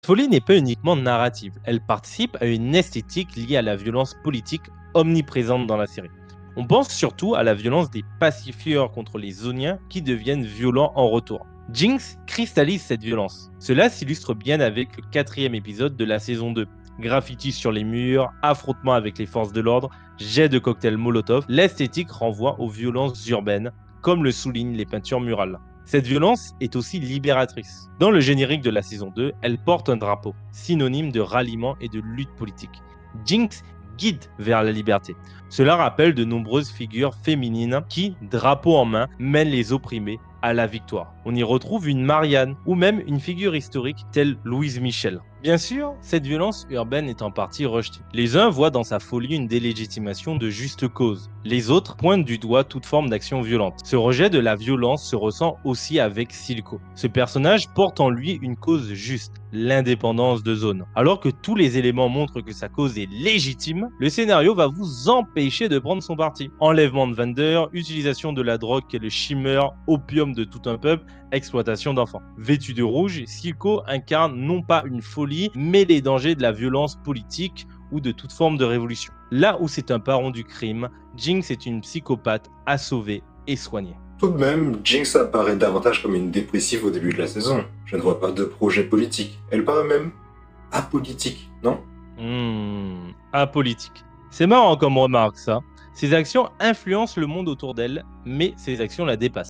Folie n'est pas uniquement narrative, elle participe à une esthétique liée à la violence politique omniprésente dans la série. On pense surtout à la violence des pacifieurs contre les Zoniens qui deviennent violents en retour. Jinx cristallise cette violence. Cela s'illustre bien avec le quatrième épisode de la saison 2. Graffiti sur les murs, affrontements avec les forces de l'ordre, jets de cocktails Molotov, l'esthétique renvoie aux violences urbaines, comme le soulignent les peintures murales. Cette violence est aussi libératrice. Dans le générique de la saison 2, elle porte un drapeau, synonyme de ralliement et de lutte politique. Jinx guide vers la liberté. Cela rappelle de nombreuses figures féminines qui, drapeau en main, mènent les opprimés à la victoire. On y retrouve une Marianne ou même une figure historique telle Louise Michel. Bien sûr, cette violence urbaine est en partie rejetée. Les uns voient dans sa folie une délégitimation de juste cause. Les autres pointent du doigt toute forme d'action violente. Ce rejet de la violence se ressent aussi avec Silco. Ce personnage porte en lui une cause juste, l'indépendance de Zone. Alors que tous les éléments montrent que sa cause est légitime, le scénario va vous empêcher de prendre son parti. Enlèvement de vendeurs, utilisation de la drogue qui est le shimmer, opium de tout un peuple, exploitation d'enfants. Vêtu de rouge, Silco incarne non pas une folie, mais les dangers de la violence politique ou de toute forme de révolution. Là où c'est un baron du crime, Jinx est une psychopathe à sauver et soigner. Tout de même, Jinx apparaît davantage comme une dépressive au début de la saison. Je ne vois pas de projet politique. Elle paraît même apolitique, non? Apolitique. C'est marrant comme remarque ça. Ses actions influencent le monde autour d'elle, mais ses actions la dépassent.